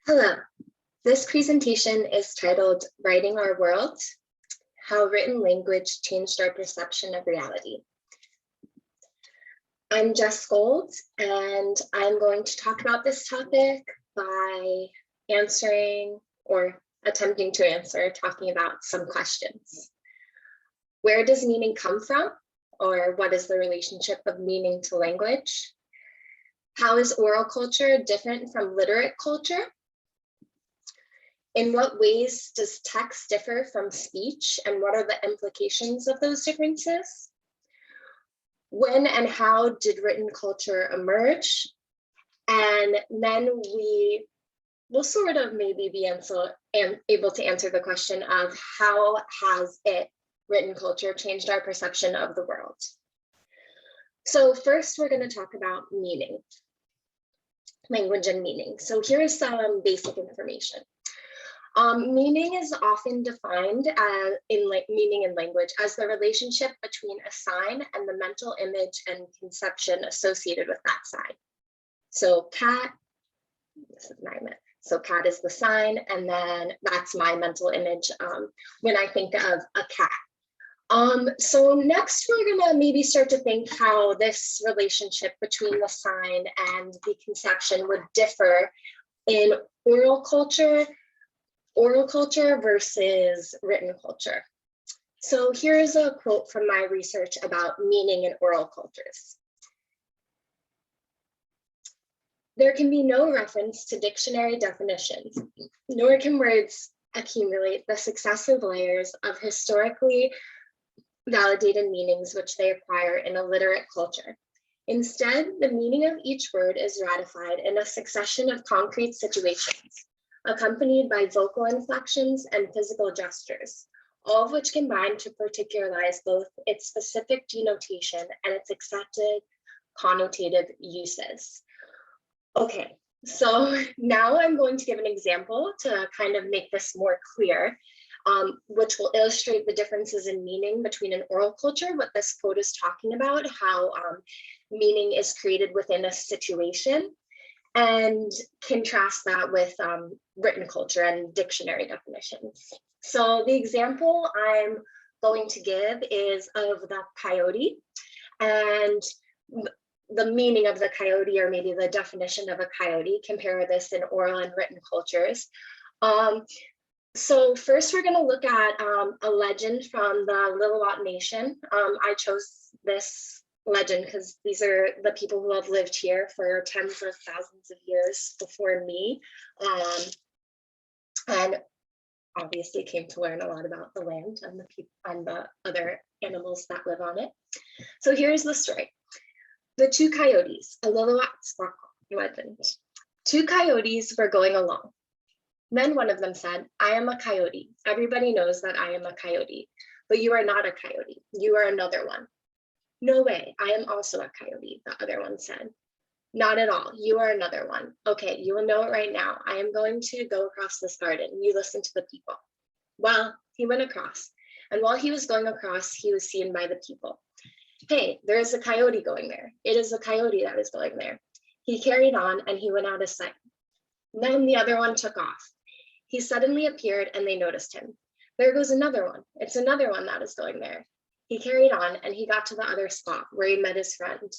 Hello, this presentation is titled Writing Our World, How Written Language Changed Our Perception of Reality. I'm Jess Gold, and I'm going to talk about this topic by answering or attempting to answer, talking about some questions. Where does meaning come from? Or what is the relationship of meaning to language? How is oral culture different from literate culture? In what ways does text differ from speech, and what are the implications of those differences? When and how did written culture emerge? And then we will sort of maybe be able to answer the question of how has written culture changed our perception of the world? So first, we're going to talk about meaning, language and meaning. So here's some basic information. Meaning is often defined in meaning in language as the relationship between a sign and the mental image and conception associated with that sign. So cat, this is my myth. So cat is the sign, and then that's my mental image when I think of a cat. So next we're gonna maybe start to think how this relationship between the sign and the conception would differ in oral culture versus written culture. So here's a quote from my research about meaning in oral cultures. There can be no reference to dictionary definitions, nor can words accumulate the successive layers of historically validated meanings which they acquire in a literate culture. Instead, the meaning of each word is ratified in a succession of concrete situations, accompanied by vocal inflections and physical gestures, all of which combine to particularize both its specific denotation and its accepted connotative uses. Okay, so now I'm going to give an example to kind of make this more clear, which will illustrate the differences in meaning between an oral culture, what this quote is talking about, how meaning is created within a situation, and contrast that with written culture and dictionary definitions. So the example I'm going to give is of the coyote, and the meaning of the coyote, or maybe the definition of a coyote. Compare this in oral and written cultures. So first we're going to look at a legend from the Lillooet Nation. I chose this legend because these are the people who have lived here for tens of thousands of years before me, and obviously came to learn a lot about the land and the people and the other animals that live on it. So here's the story. The two coyotes, a Lillooet legend. Two coyotes were going along. Then one of them said, "I am a coyote. Everybody knows that I am a coyote, but you are not a coyote. You are another one." "No way, I am also a coyote," the other one said. "Not at all, you are another one. Okay, you will know it right now. I am going to go across this garden. You listen to the people." Well, he went across, and while he was going across, he was seen by the people. "Hey, there is a coyote going there. It is a coyote that is going there." He carried on, and he went out of sight. Then the other one took off. He suddenly appeared, and they noticed him. "There goes another one. It's another one that is going there." He carried on, and he got to the other spot where he met his friend.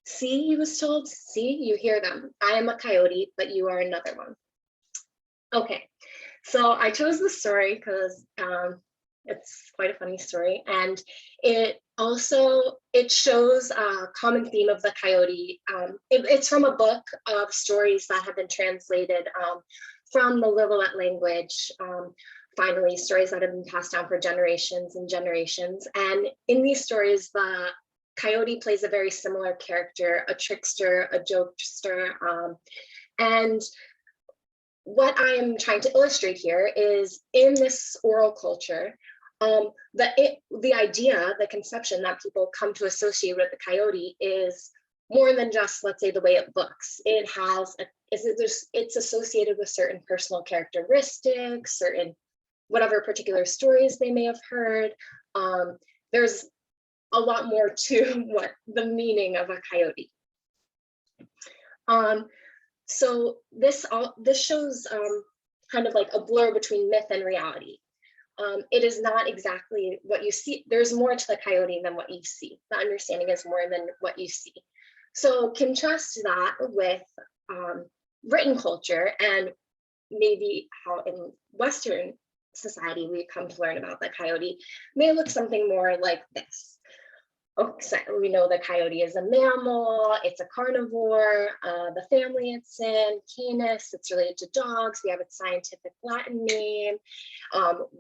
"See," he was told, "see, you hear them. I am a coyote, but you are another one." Okay, so I chose this story because it's quite a funny story, and it shows a common theme of the coyote. It's from a book of stories that have been translated from the Lillooet language. Finally, stories that have been passed down for generations and generations. And in these stories, the coyote plays a very similar character, a trickster, a jokester. And what I am trying to illustrate here is in this oral culture, the idea, the conception that people come to associate with the coyote is more than just, let's say, the way it looks. It's associated with certain personal characteristics, certain whatever particular stories they may have heard. There's a lot more to what the meaning of a coyote. So this shows kind of like a blur between myth and reality. It is not exactly what you see. There's more to the coyote than what you see. The understanding is more than what you see. So contrast that with written culture and maybe how in Western society we come to learn about the coyote may look something more like this. Okay, we know the coyote is a mammal, it's a carnivore, the family it's in, Canis, it's related to dogs, we have its scientific Latin name.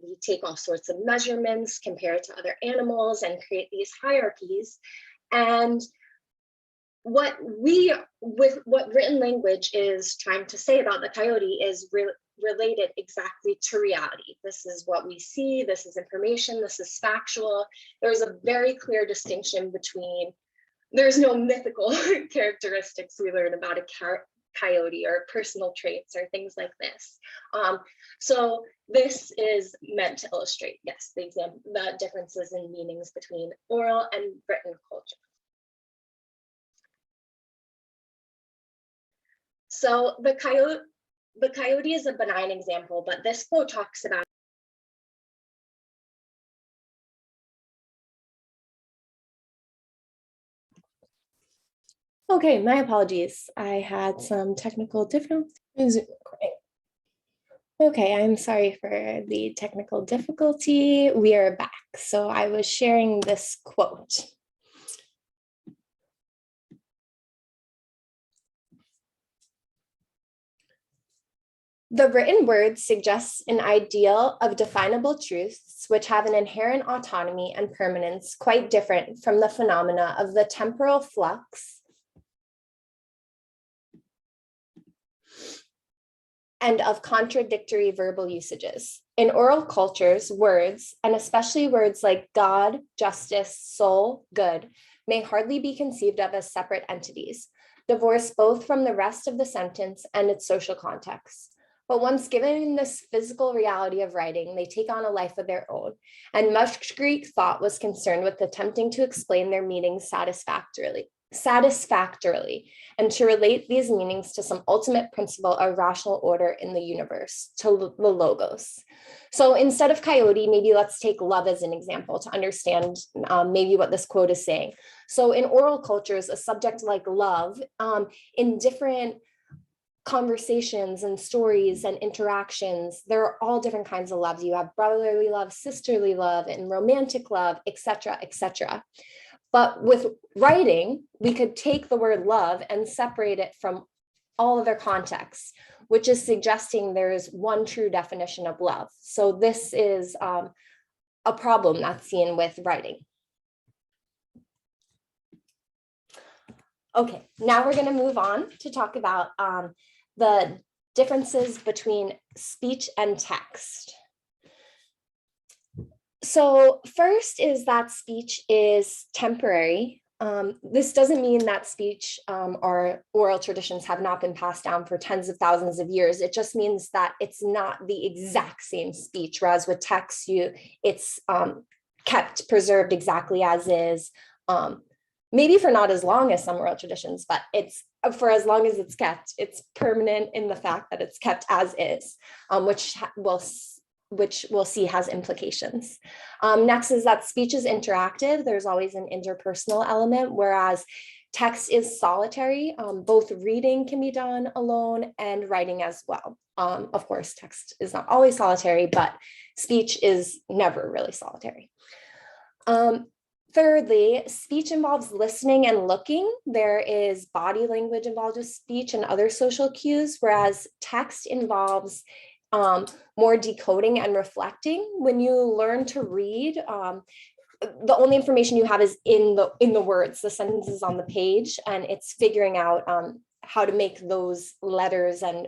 We take all sorts of measurements, compare it to other animals and create these hierarchies. And what written language is trying to say about the coyote is related exactly to reality. This is what we see, this is information, this is factual. There's a very clear distinction between, there's no mythical characteristics we learn about a coyote or personal traits or things like this. So this is meant to illustrate, yes, the differences in meanings between oral and written culture. So the coyote is a benign example, but this quote talks about Okay, my apologies. I had some technical difficulties. Okay, I'm sorry for the technical difficulty. We are back. So I was sharing this quote. The written word suggests an ideal of definable truths which have an inherent autonomy and permanence quite different from the phenomena of the temporal flux and of contradictory verbal usages. In oral cultures, words, and especially words like God, justice, soul, good, may hardly be conceived of as separate entities, divorced both from the rest of the sentence and its social context. But once given this physical reality of writing, they take on a life of their own, and much Greek thought was concerned with attempting to explain their meanings satisfactorily, and to relate these meanings to some ultimate principle of rational order in the universe, to the logos. So instead of coyote, maybe let's take love as an example to understand maybe what this quote is saying. So in oral cultures, a subject like love, in different conversations and stories and interactions, there are all different kinds of loves. You have brotherly love, sisterly love, and romantic love, etc., etc. But with writing, we could take the word love and separate it from all other contexts, which is suggesting there is one true definition of love. So this is a problem that's seen with writing. Okay, now we're going to move on to talk about the differences between speech and text. So first is that speech is temporary. This doesn't mean that speech or oral traditions have not been passed down for tens of thousands of years. It just means that it's not the exact same speech, whereas with text, it's kept preserved exactly as is. Maybe for not as long as some oral traditions, but it's for as long as it's kept, it's permanent in the fact that it's kept as is, which we'll see has implications. Next is that speech is interactive. There's always an interpersonal element, whereas text is solitary. Both reading can be done alone and writing as well. Of course, text is not always solitary, but speech is never really solitary. Thirdly, speech involves listening and looking. There is body language involved with speech and other social cues, whereas text involves more decoding and reflecting. When you learn to read, the only information you have is in the words, the sentences on the page, and it's figuring out how to make those letters and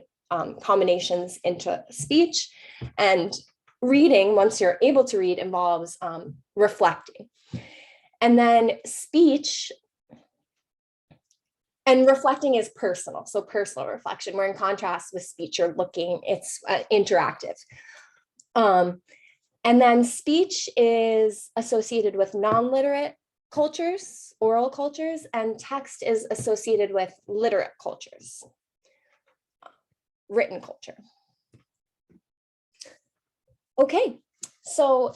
combinations into speech. And reading, once you're able to read, involves reflecting. And then speech and reflecting is personal, so personal reflection, where in contrast with speech, you're looking, it's interactive. And then speech is associated with non-literate cultures, oral cultures, and text is associated with literate cultures. written culture. Okay, so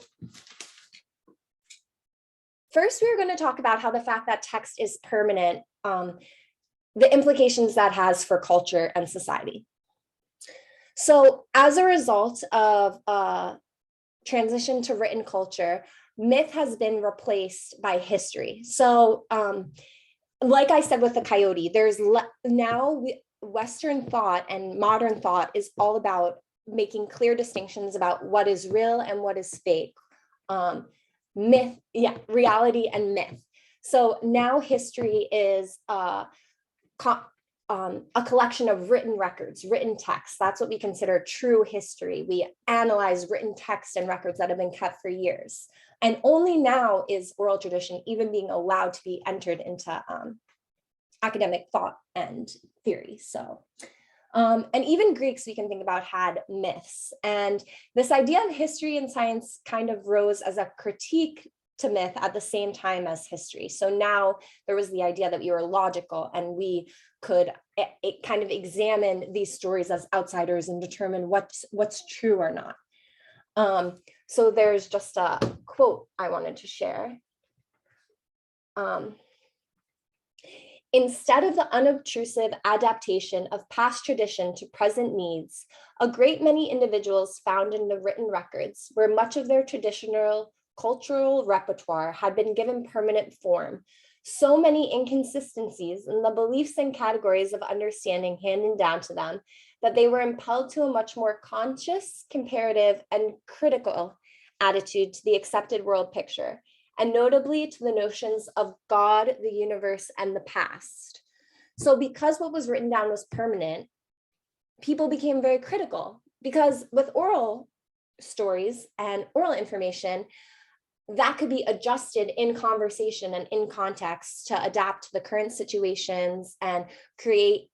first we're going to talk about how the fact that text is permanent, the implications that has for culture and society. So as a result of transition to written culture, myth has been replaced by history. So like I said with the coyote, there's now Western thought and modern thought is all about making clear distinctions about what is real and what is fake. Myth, yeah, reality and myth. So now history is a collection of written records, written texts. That's what we consider true history. We analyze written text and records that have been kept for years. And only now is oral tradition even being allowed to be entered into academic thought and theory. So, and even Greeks, we can think about, had myths. And this idea of history and science kind of rose as a critique to myth at the same time as history. So now there was the idea that we were logical and we could kind of examine these stories as outsiders and determine what's true or not. So there's just a quote I wanted to share. Instead of the unobtrusive adaptation of past tradition to present needs, a great many individuals found in the written records where much of their traditional cultural repertoire had been given permanent form, so many inconsistencies in the beliefs and categories of understanding handed down to them that they were impelled to a much more conscious, comparative, and critical attitude to the accepted world picture, and notably to the notions of God, the universe, and the past. So because what was written down was permanent, people became very critical, because with oral stories and oral information, that could be adjusted in conversation and in context to adapt to the current situations and create,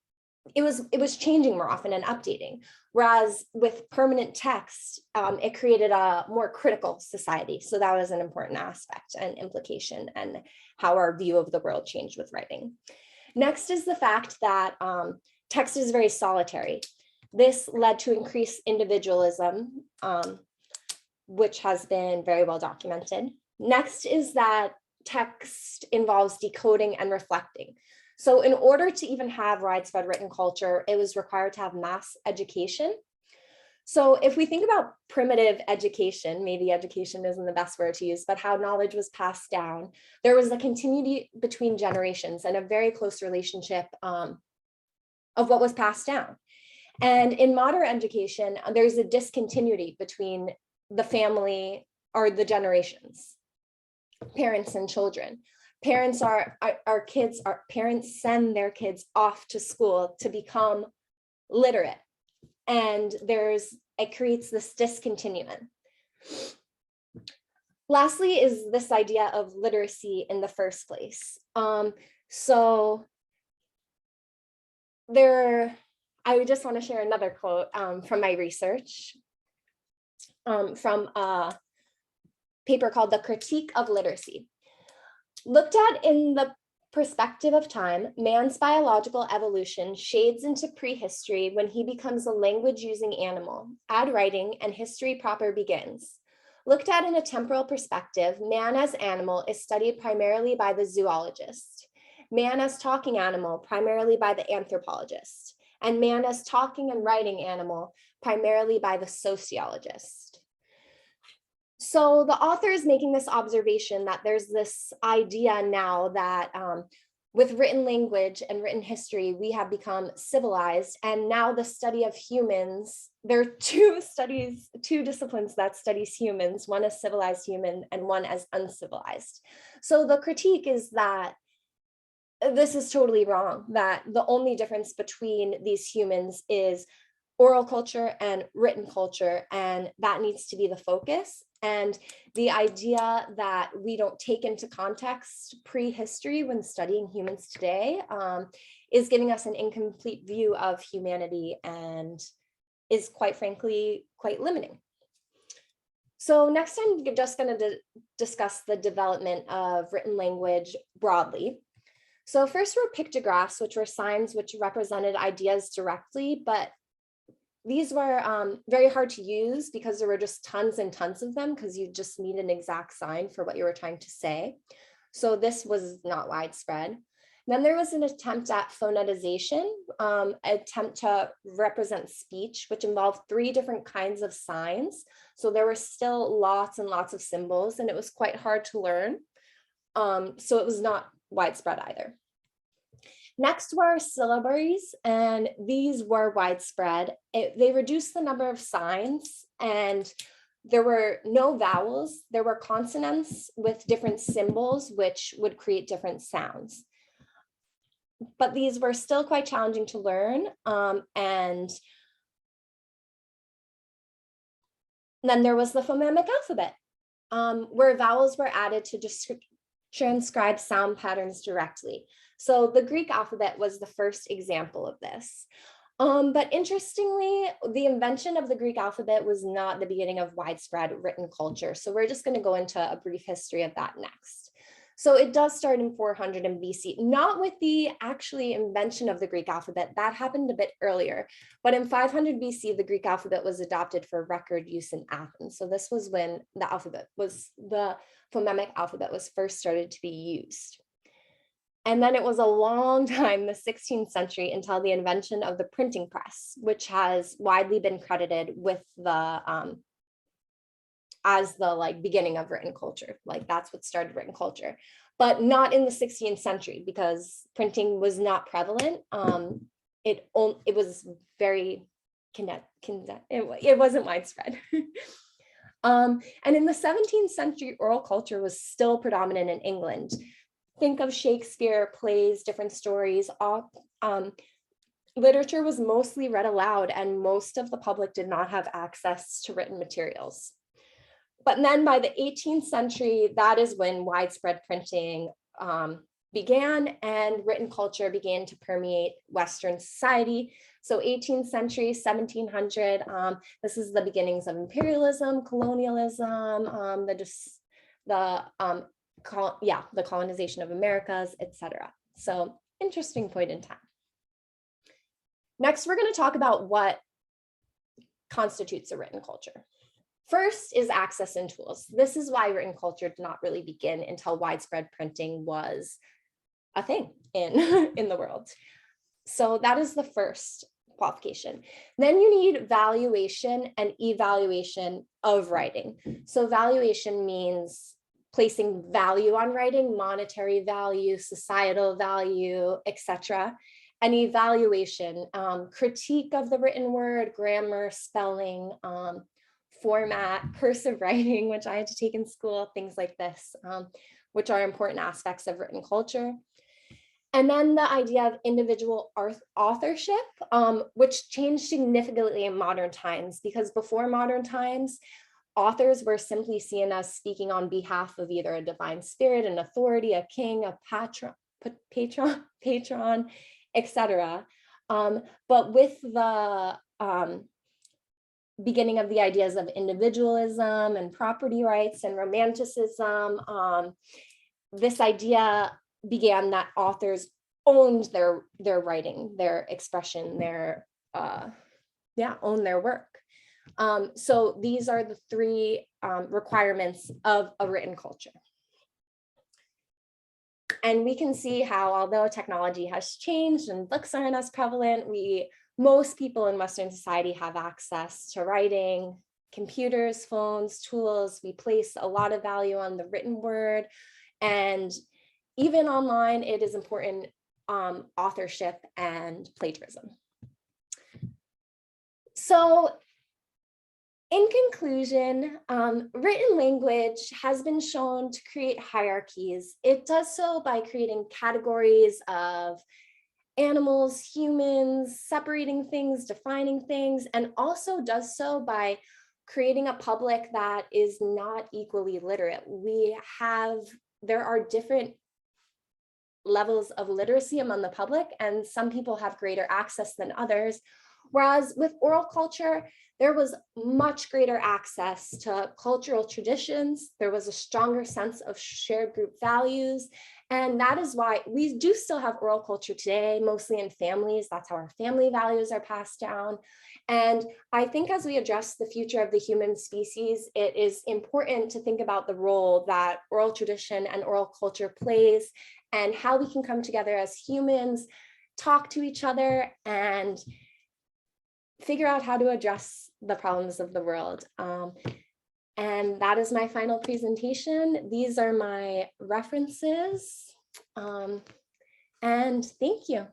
it was changing more often and updating. Whereas with permanent text, it created a more critical society. So that was an important aspect and implication, and how our view of the world changed with writing. Next is the fact that text is very solitary. This led to increased individualism, which has been very well documented. Next is that text involves decoding and reflecting. So in order to even have widespread written culture, it was required to have mass education. So if we think about primitive education, maybe education isn't the best word to use, but how knowledge was passed down, there was a continuity between generations and a very close relationship of what was passed down. And in modern education, there's a discontinuity between the family or the generations, parents and children. Parents send their kids off to school to become literate, and it creates this discontinuum. Lastly is this idea of literacy in the first place. So I just want to share another quote from my research, from a paper called The Critique of Literacy. Looked at in the perspective of time, man's biological evolution shades into prehistory when he becomes a language-using animal. Add writing and history proper begins. Looked at in a temporal perspective, man as animal is studied primarily by the zoologist, man as talking animal primarily by the anthropologist, and man as talking and writing animal primarily by the sociologist. So the author is making this observation that there's this idea now that with written language and written history, we have become civilized. And now the study of humans, there are two disciplines that studies humans, one as civilized human and one as uncivilized. So the critique is that this is totally wrong, that the only difference between these humans is oral culture and written culture, and that needs to be the focus. And the idea that we don't take into context prehistory when studying humans today is giving us an incomplete view of humanity and is quite frankly quite limiting. So next I'm just going to discuss the development of written language broadly. So first were pictographs, which were signs which represented ideas directly, but these were very hard to use because there were just tons and tons of them because you just need an exact sign for what you were trying to say. So this was not widespread. Then there was an attempt at phonetization, attempt to represent speech, which involved 3 different kinds of signs. So there were still lots and lots of symbols, and it was quite hard to learn. So it was not widespread either. Next were syllabaries, and these were widespread. They reduced the number of signs, and there were no vowels. There were consonants with different symbols, which would create different sounds. But these were still quite challenging to learn. And then there was the phonemic alphabet, where vowels were added to transcribe sound patterns directly. So the Greek alphabet was the first example of this. But interestingly, the invention of the Greek alphabet was not the beginning of widespread written culture. So we're just going to go into a brief history of that next. So it does start in 400 in BC, not with the actually invention of the Greek alphabet. That happened a bit earlier. But in 500 BC, the Greek alphabet was adopted for record use in Athens. So this was when the phonemic alphabet was first started to be used. And then it was a long time, the 16th century, until the invention of the printing press, which has widely been credited with the as the beginning of written culture. That's what started written culture, but not in the 16th century because printing was not prevalent. It was very it wasn't widespread. And in the 17th century, oral culture was still predominant in England. Think of Shakespeare, plays, different stories. Literature was mostly read aloud, and most of the public did not have access to written materials. But then by the 18th century, that is when widespread printing began and written culture began to permeate Western society. So 18th century, 1700, this is the beginnings of imperialism, colonialism, the colonization of Americas, etc. So interesting point in time. Next, we're going to talk about what constitutes a written culture. First is access and tools. This is why written culture did not really begin until widespread printing was a thing in the world. So that is the first qualification. Then you need valuation and evaluation of writing. So valuation means placing value on writing, monetary value, societal value, etc. And evaluation, critique of the written word, grammar, spelling, format, cursive writing, which I had to take in school, things like this, which are important aspects of written culture. And then the idea of individual authorship, which changed significantly in modern times, because before modern times, authors were simply seen as speaking on behalf of either a divine spirit, an authority, a king, a patron, etc. But with the beginning of the ideas of individualism and property rights and romanticism, this idea began that authors owned their writing, their expression, own their work. So these are the 3 requirements of a written culture. And we can see how, although technology has changed and books aren't as prevalent, most people in Western society have access to writing, computers, phones, tools. We place a lot of value on the written word. And even online, it is important authorship and plagiarism. So in conclusion, written language has been shown to create hierarchies. It does so by creating categories of animals, humans, separating things, defining things, and also does so by creating a public that is not equally literate. There are different levels of literacy among the public, and some people have greater access than others. Whereas with oral culture, there was much greater access to cultural traditions. There was a stronger sense of shared group values, And that is why we do still have oral culture today, mostly in families. That's how our family values are passed down. And I think as we address the future of the human species, it is important to think about the role that oral tradition and oral culture plays and how we can come together as humans, talk to each other, and figure out how to address the problems of the world. And that is my final presentation. These are my references. And thank you.